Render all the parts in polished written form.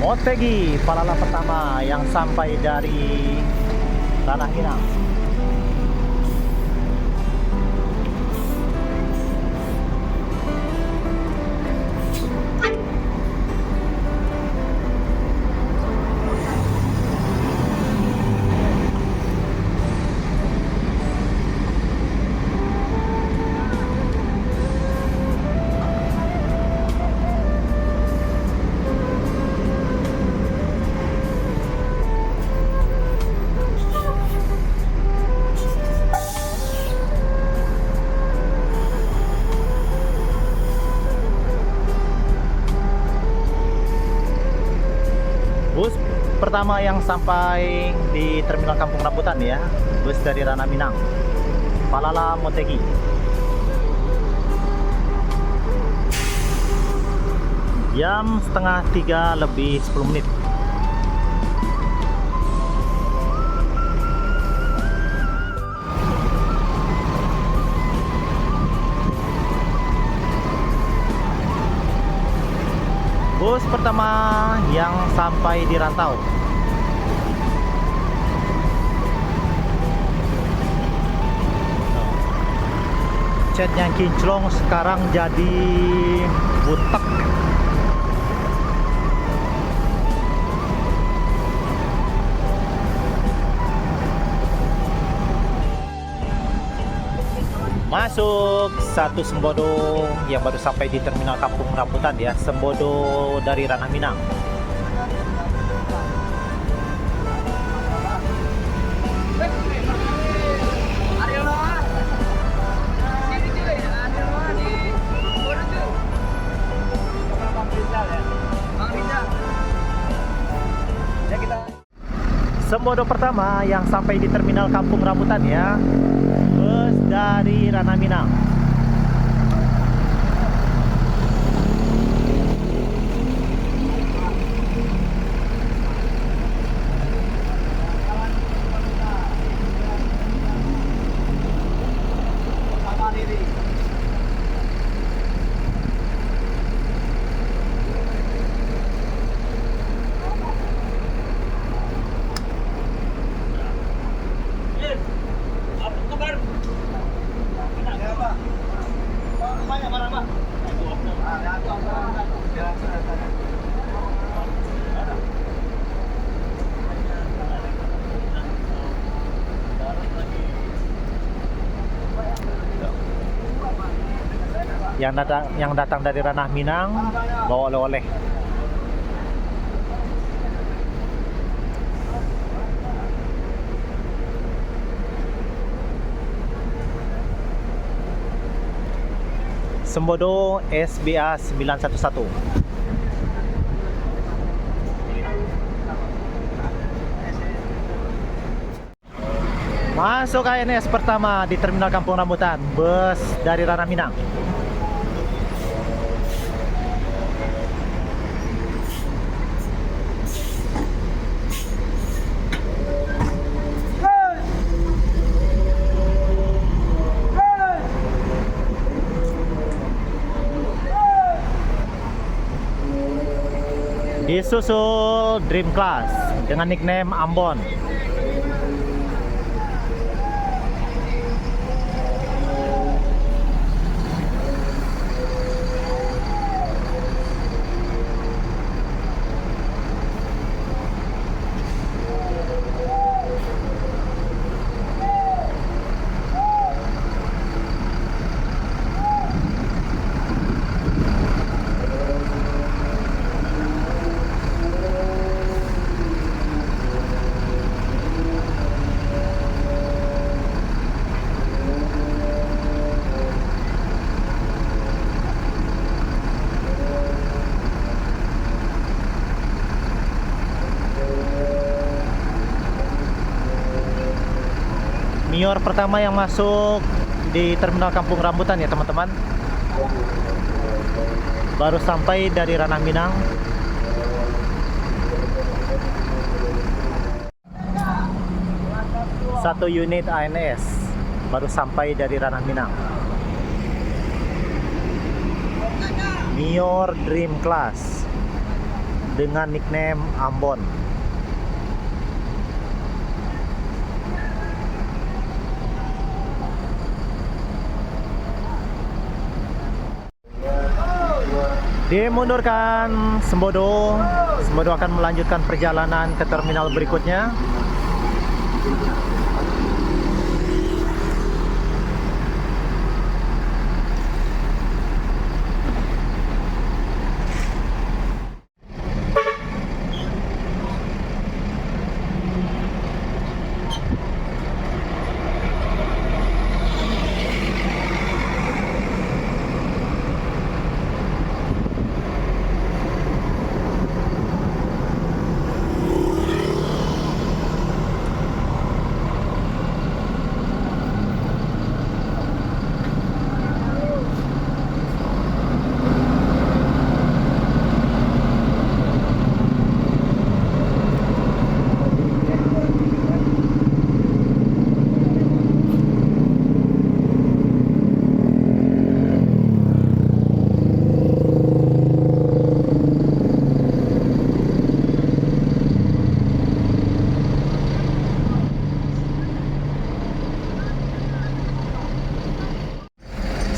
Motegi, palala pertama yang sampai dari Tanah Minang. Bus pertama yang sampai di Terminal Kampung Rambutan ya, bus dari Ranah Minang, Palala Motegi. Jam setengah 3 lebih 10 menit. Bus pertama yang sampai di Rantau. Catnya kinclong sekarang jadi butek. Masuk satu Sembodo yang baru sampai di Terminal Kampung Rambutan ya, Sembodo dari Ranah Minang. Sembodo pertama yang sampai di Terminal Kampung Rambutan ya, bus dari Ranah Minang. Yang datang dari Ranah Minang bawa oleh-oleh. Sembodo SBA 911. Masuk KNS pertama di Terminal Kampung Rambutan, bus dari Ranah Minang. Disusul Dream Class dengan nickname Ambon. Mior pertama yang masuk di Terminal Kampung Rambutan ya teman-teman, baru sampai dari Ranah Minang. Satu unit ANS baru sampai dari Ranah Minang. Mior Dream Class. dengan nickname Ambon. Dimundurkan Sembodo. Sembodo akan melanjutkan perjalanan ke terminal berikutnya.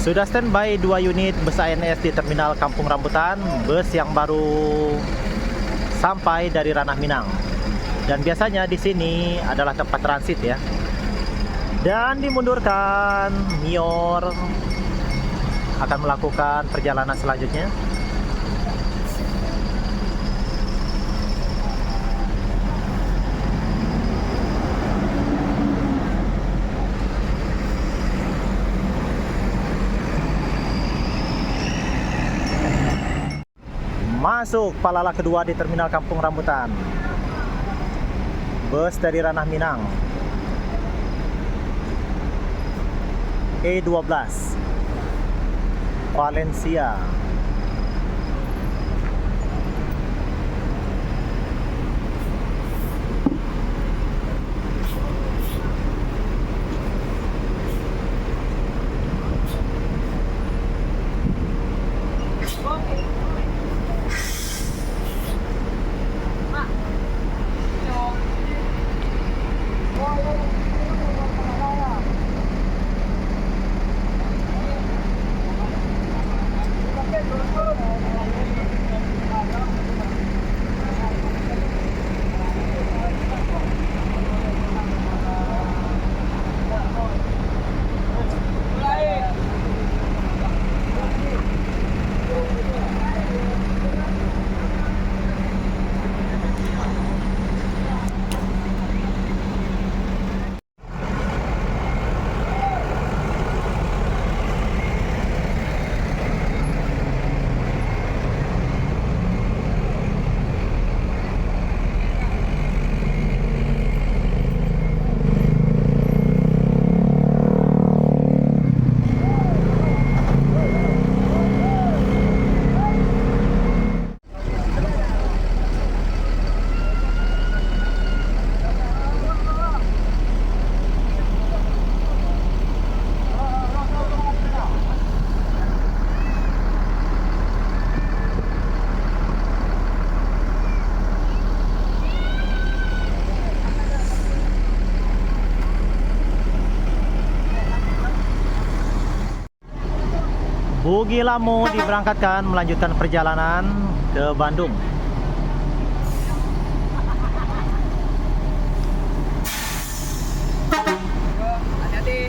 Sudah standby 2 unit bus ANS di terminal Kampung Rambutan, bus yang baru sampai dari Ranah Minang. Dan biasanya di sini adalah tempat transit ya. Dan dimundurkan, Mior akan melakukan perjalanan selanjutnya. Masuk Palala kedua di terminal Kampung Rambutan. Bus dari Ranah Minang E12 Valencia. Bugi Lamu diberangkatkan melanjutkan perjalanan ke Bandung. Hati-hati.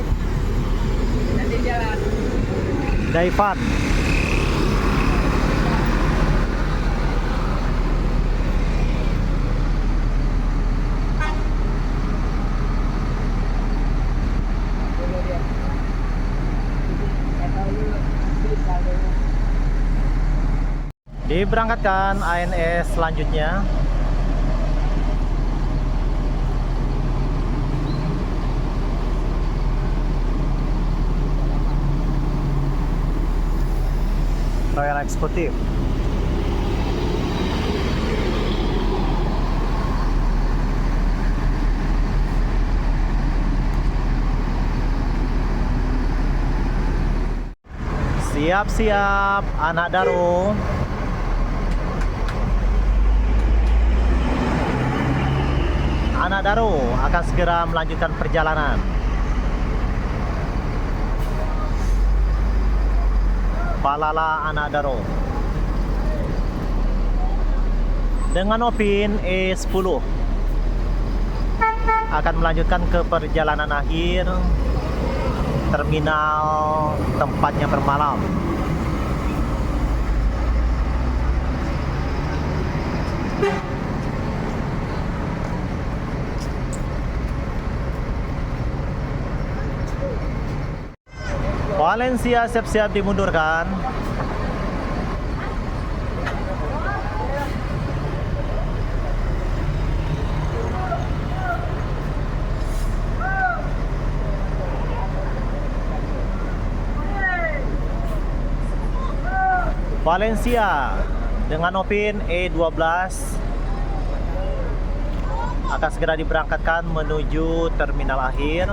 Hati jalan. Daivan. Diberangkatkan ANS selanjutnya. Royal Executive. Siap-siap anak Daro. Anak Daro akan segera melanjutkan perjalanan. Palala Anak Daro dengan Opin E10 akan melanjutkan ke perjalanan akhir terminal tempatnya bermalam. Valencia siap-siap dimundurkan. Valencia dengan Opin E12 akan segera diberangkatkan menuju terminal akhir.